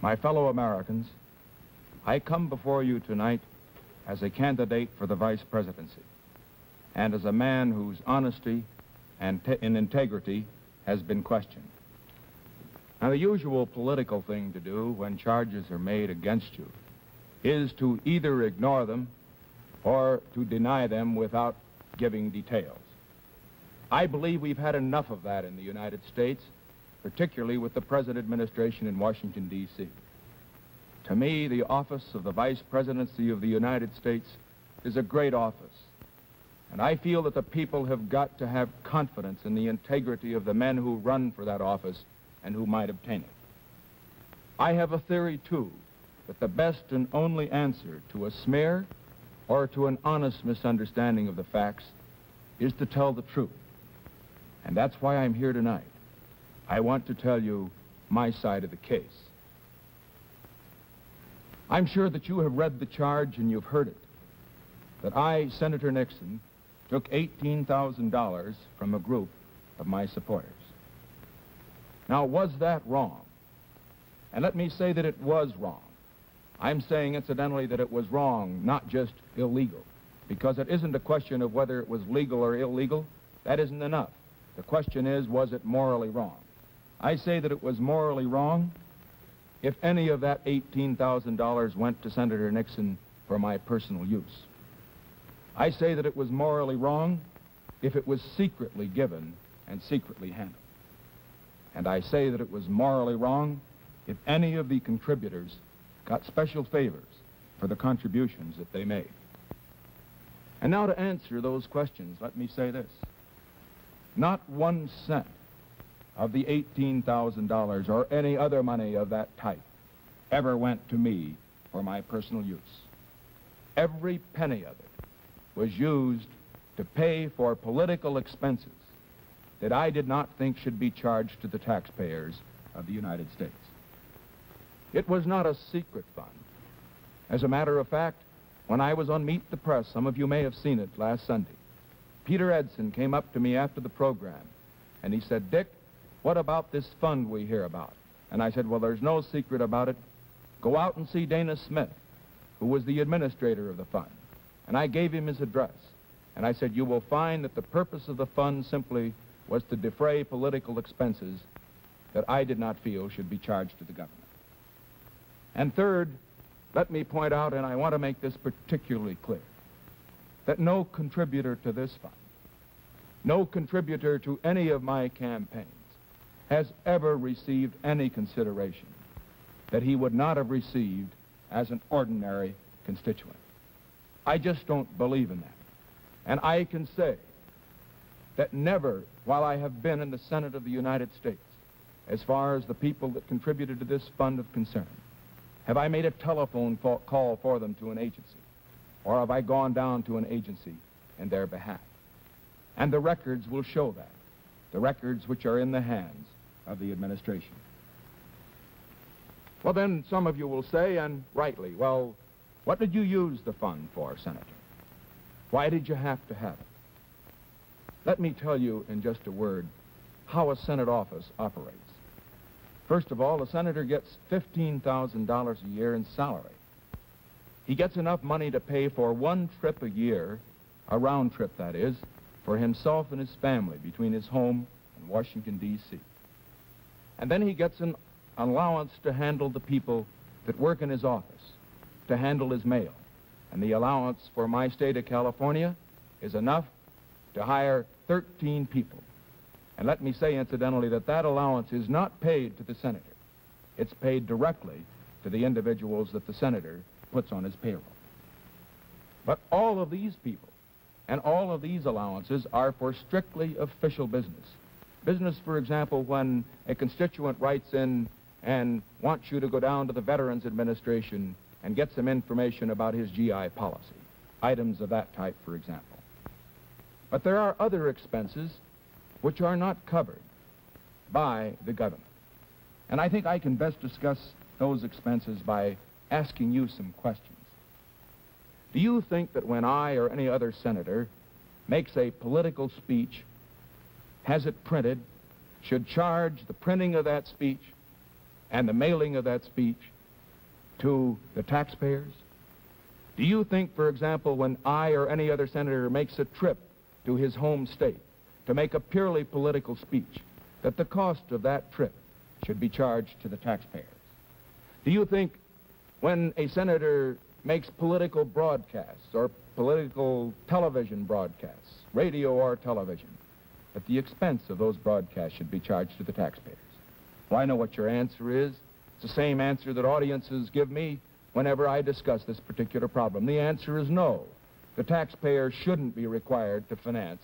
My fellow Americans, I come before you tonight as a candidate for the vice presidency and as a man whose honesty and integrity has been questioned. Now, the usual political thing to do when charges are made against you is to either ignore them or to deny them without giving details. I believe we've had enough of that in the United States, particularly with the present administration in Washington, D.C. To me, the office of the Vice Presidency of the United States is a great office, and I feel that the people have got to have confidence in the integrity of the men who run for that office and who might obtain it. I have a theory, too, that the best and only answer to a smear or to an honest misunderstanding of the facts is to tell the truth. And that's why I'm here tonight. I want to tell you my side of the case. I'm sure that you have read the charge and you've heard it, that I, Senator Nixon, took $18,000 from a group of my supporters. Now, was that wrong? And let me say that it was wrong. I'm saying, incidentally, that it was wrong, not just illegal, because it isn't a question of whether it was legal or illegal. That isn't enough. The question is, was it morally wrong? I say that it was morally wrong if any of that $18,000 went to Senator Nixon for my personal use. I say that it was morally wrong if it was secretly given and secretly handled. And I say that it was morally wrong if any of the contributors got special favors for the contributions that they made. And now to answer those questions, let me say this. Not 1 cent of the $18,000 or any other money of that type ever went to me for my personal use. Every penny of it was used to pay for political expenses that I did not think should be charged to the taxpayers of the United States. It was not a secret fund. As a matter of fact, when I was on Meet the Press, some of you may have seen it last Sunday, Peter Edson came up to me after the program, and he said, "Dick, what about this fund we hear about?" And I said, "Well, there's no secret about it. Go out and see Dana Smith, who was the administrator of the fund." And I gave him his address. And I said, "You will find that the purpose of the fund simply was to defray political expenses that I did not feel should be charged to the government." And third, let me point out, and I want to make this particularly clear, that no contributor to this fund, no contributor to any of my campaigns, has ever received any consideration that he would not have received as an ordinary constituent. I just don't believe in that. And I can say that never, while I have been in the Senate of the United States, as far as the people that contributed to this fund are concerned, have I made a telephone call for them to an agency, or have I gone down to an agency in their behalf? And the records will show that, the records which are in the hands of the administration. Well, then some of you will say, and rightly, well, what did you use the fund for, Senator? Why did you have to have it? Let me tell you in just a word how a Senate office operates. First of all, a senator gets $15,000 a year in salary. He gets enough money to pay for 1 trip a year, a round trip that is, for himself and his family between his home and Washington, D.C. And then he gets an allowance to handle the people that work in his office, to handle his mail. And the allowance for my state of California is enough to hire 13 people. And let me say, incidentally, that that allowance is not paid to the senator. It's paid directly to the individuals that the senator puts on his payroll. But all of these people and all of these allowances are for strictly official business. Business, for example, when a constituent writes in and wants you to go down to the Veterans Administration and get some information about his GI policy. Items of that type, for example. But there are other expenses which are not covered by the government. And I think I can best discuss those expenses by asking you some questions. Do you think that when I or any other senator makes a political speech, has it printed, should charge the printing of that speech and the mailing of that speech to the taxpayers? Do you think, for example, when I or any other senator makes a trip to his home state to make a purely political speech, that the cost of that trip should be charged to the taxpayers? Do you think when a senator makes political broadcasts or political television broadcasts, radio or television, that the expense of those broadcasts should be charged to the taxpayers? Well, I know what your answer is. It's the same answer that audiences give me whenever I discuss this particular problem. The answer is no. The taxpayer shouldn't be required to finance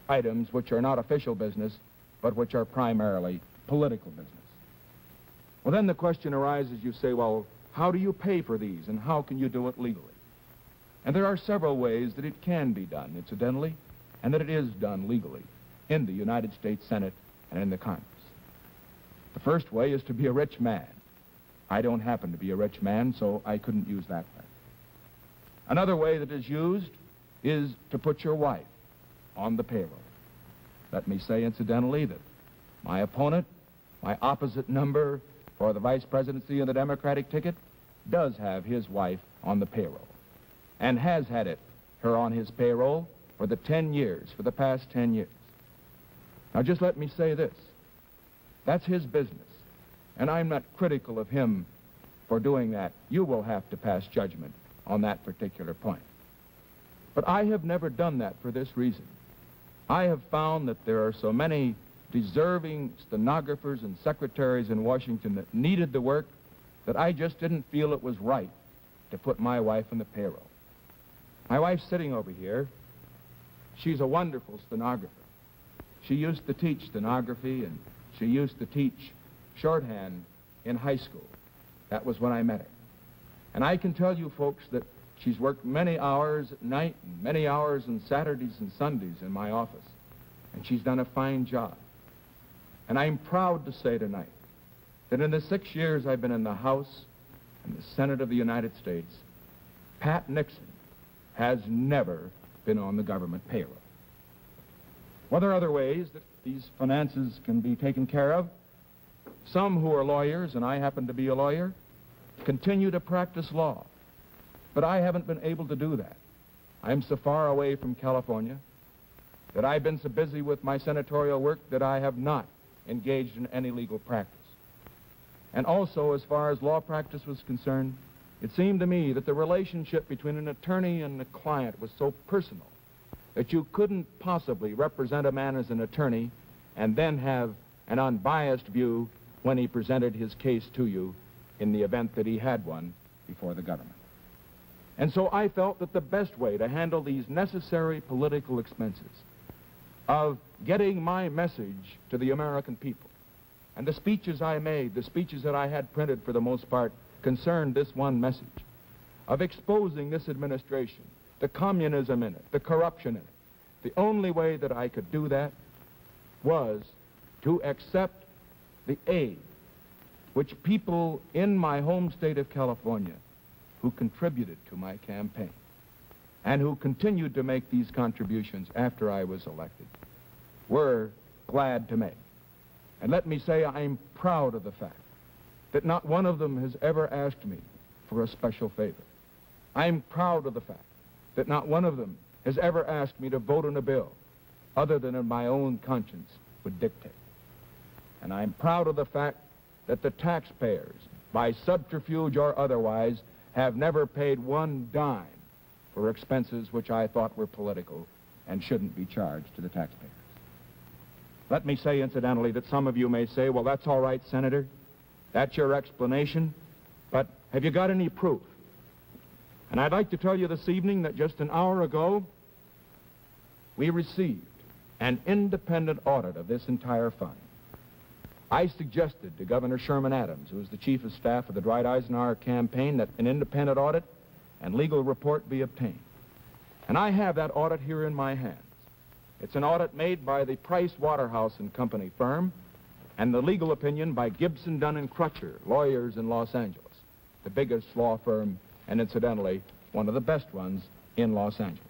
items which are not official business, but which are primarily political business. Well, then the question arises, you say, well, how do you pay for these, and how can you do it legally? And there are several ways that it can be done, incidentally, and that it is done legally in the United States Senate and in the Congress. The first way is to be a rich man. I don't happen to be a rich man, so I couldn't use that way. Another way that is used is to put your wife on the payroll. Let me say, incidentally, that my opponent, my opposite number for the vice presidency of the Democratic ticket, does have his wife on the payroll, and has had her on his payroll for the past 10 years. Now, just let me say this. That's his business, and I'm not critical of him for doing that. You will have to pass judgment on that particular point. But I have never done that for this reason. I have found that there are so many deserving stenographers and secretaries in Washington that needed the work that I just didn't feel it was right to put my wife on the payroll. My wife's sitting over here. She's a wonderful stenographer. She used to teach stenography, and she used to teach shorthand in high school. That was when I met her. And I can tell you folks that she's worked many hours at night and many hours on Saturdays and Sundays in my office. And she's done a fine job. And I'm proud to say tonight that in the 6 years I've been in the House and the Senate of the United States, Pat Nixon has never been on the government payroll. Well, there are other ways that these finances can be taken care of. Some who are lawyers, and I happen to be a lawyer, continue to practice law. But I haven't been able to do that. I'm so far away from California that I've been so busy with my senatorial work that I have not engaged in any legal practice. And also, as far as law practice was concerned, it seemed to me that the relationship between an attorney and a client was so personal that you couldn't possibly represent a man as an attorney and then have an unbiased view when he presented his case to you in the event that he had one before the government. And so I felt that the best way to handle these necessary political expenses of getting my message to the American people, and the speeches I made, the speeches that I had printed for the most part, concerned this one message of exposing this administration, the communism in it, the corruption in it. The only way that I could do that was to accept the aid which people in my home state of California who contributed to my campaign and who continued to make these contributions after I was elected were glad to make. And let me say, I'm proud of the fact that not one of them has ever asked me for a special favor. I'm proud of the fact that not one of them has ever asked me to vote on a bill other than in my own conscience would dictate. And I'm proud of the fact that the taxpayers, by subterfuge or otherwise, have never paid one dime for expenses which I thought were political and shouldn't be charged to the taxpayers. Let me say, incidentally, that some of you may say, well, that's all right, Senator. That's your explanation, but have you got any proof? And I'd like to tell you this evening that just an hour ago, we received an independent audit of this entire fund. I suggested to Governor Sherman Adams, who was the chief of staff of the Dwight Eisenhower campaign, that an independent audit and legal report be obtained. And I have that audit here in my hands. It's an audit made by the Price Waterhouse and Company firm, and the legal opinion by Gibson, Dunn & Crutcher, lawyers in Los Angeles, the biggest law firm, and incidentally, one of the best ones in Los Angeles.